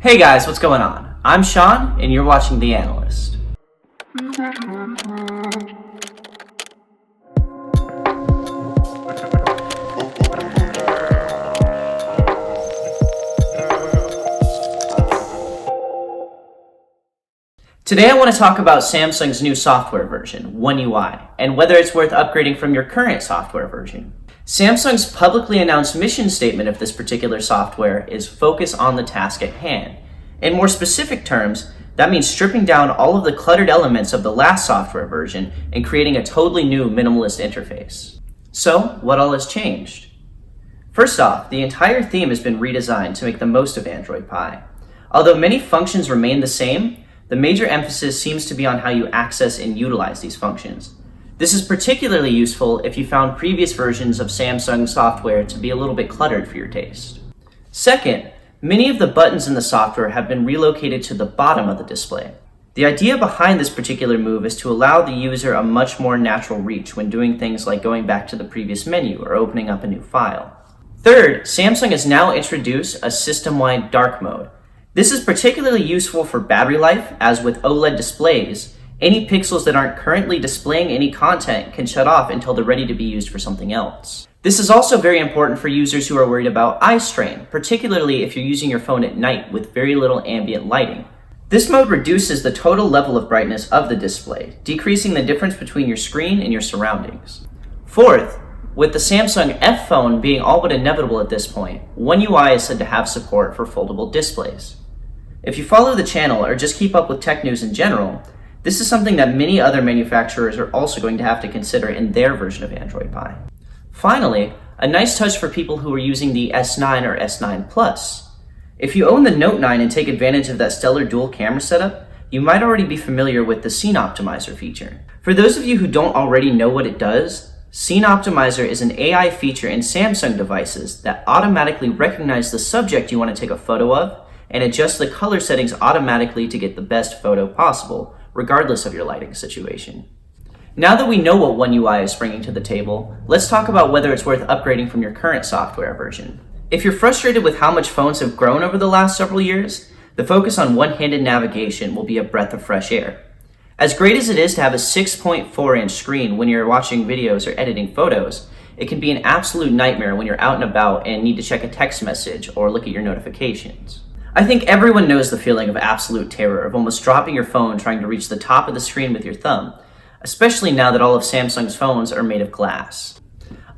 Hey guys, what's going on? I'm Sean, and you're watching The Analyst. Today I want to talk about Samsung's new software version, One UI, and whether it's worth upgrading from your current software version. Samsung's publicly announced mission statement of this particular software is focus on the task at hand. In more specific terms, that means stripping down all of the cluttered elements of the last software version and creating a totally new minimalist interface. So, what all has changed? First off, the entire theme has been redesigned to make the most of Android Pie. Although many functions remain the same, the major emphasis seems to be on how you access and utilize these functions. This is particularly useful if you found previous versions of Samsung software to be a little bit cluttered for your taste. Second, many of the buttons in the software have been relocated to the bottom of the display. The idea behind this particular move is to allow the user a much more natural reach when doing things like going back to the previous menu or opening up a new file. Third, Samsung has now introduced a system-wide dark mode. This is particularly useful for battery life, as with OLED displays, any pixels that aren't currently displaying any content can shut off until they're ready to be used for something else. This is also very important for users who are worried about eye strain, particularly if you're using your phone at night with very little ambient lighting. This mode reduces the total level of brightness of the display, decreasing the difference between your screen and your surroundings. Fourth, with the Samsung F phone being all but inevitable at this point, One UI is said to have support for foldable displays. If you follow the channel or just keep up with tech news in general, this is something that many other manufacturers are also going to have to consider in their version of Android Pie. Finally, a nice touch for people who are using the S9 or S9 Plus. If you own the Note 9 and take advantage of that stellar dual camera setup, you might already be familiar with the Scene Optimizer feature. For those of you who don't already know what it does, Scene Optimizer is an AI feature in Samsung devices that automatically recognize the subject you want to take a photo of and adjust the color settings automatically to get the best photo possible, regardless of your lighting situation. Now that we know what One UI is bringing to the table, let's talk about whether it's worth upgrading from your current software version. If you're frustrated with how much phones have grown over the last several years, the focus on one-handed navigation will be a breath of fresh air. As great as it is to have a 6.4-inch screen when you're watching videos or editing photos, it can be an absolute nightmare when you're out and about and need to check a text message or look at your notifications. I think everyone knows the feeling of absolute terror of almost dropping your phone trying to reach the top of the screen with your thumb, especially now that all of Samsung's phones are made of glass.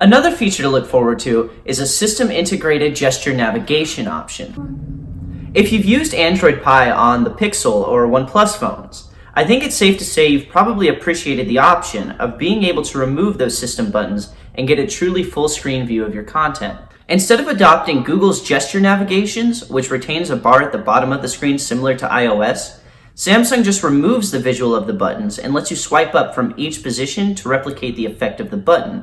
Another feature to look forward to is a system-integrated gesture navigation option. If you've used Android Pie on the Pixel or OnePlus phones, I think it's safe to say you've probably appreciated the option of being able to remove those system buttons and get a truly full-screen view of your content. Instead of adopting Google's gesture navigations, which retains a bar at the bottom of the screen similar to iOS, Samsung just removes the visual of the buttons and lets you swipe up from each position to replicate the effect of the button.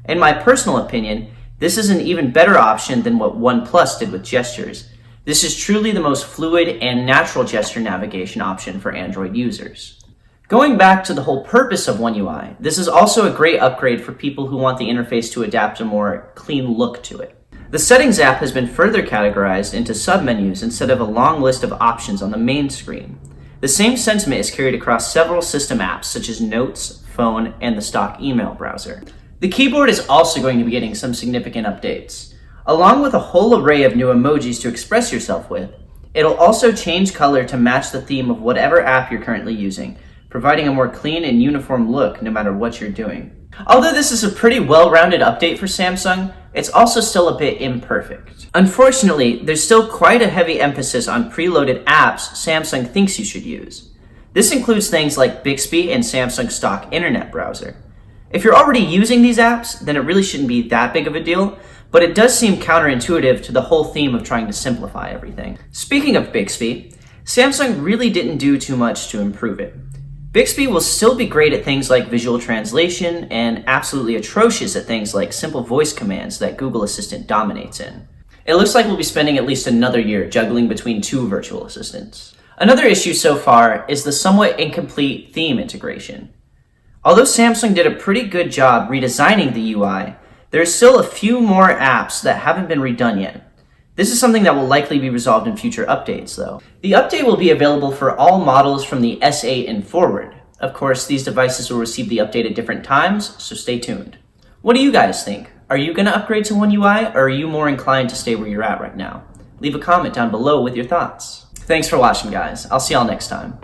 In my personal opinion, this is an even better option than what OnePlus did with gestures. This is truly the most fluid and natural gesture navigation option for Android users. Going back to the whole purpose of One UI, this is also a great upgrade for people who want the interface to adapt a more clean look to it. The Settings app has been further categorized into submenus instead of a long list of options on the main screen. The same sentiment is carried across several system apps such as Notes, Phone, and the stock email browser. The keyboard is also going to be getting some significant updates. Along with a whole array of new emojis to express yourself with, it'll also change color to match the theme of whatever app you're currently using, providing a more clean and uniform look no matter what you're doing. Although this is a pretty well-rounded update for Samsung, it's also still a bit imperfect. Unfortunately, there's still quite a heavy emphasis on preloaded apps Samsung thinks you should use. This includes things like Bixby and Samsung stock internet browser. If you're already using these apps, then it really shouldn't be that big of a deal, but it does seem counterintuitive to the whole theme of trying to simplify everything. Speaking of Bixby, Samsung really didn't do too much to improve it. Bixby will still be great at things like visual translation and absolutely atrocious at things like simple voice commands that Google Assistant dominates in. It looks like we'll be spending at least another year juggling between two virtual assistants. Another issue so far is the somewhat incomplete theme integration. Although Samsung did a pretty good job redesigning the UI, there are still a few more apps that haven't been redone yet. This is something that will likely be resolved in future updates, though. The update will be available for all models from the S8 and forward. Of course, these devices will receive the update at different times, so stay tuned. What do you guys think? Are you going to upgrade to One UI, or are you more inclined to stay where you're at right now? Leave a comment down below with your thoughts. Thanks for watching, guys. I'll see y'all next time.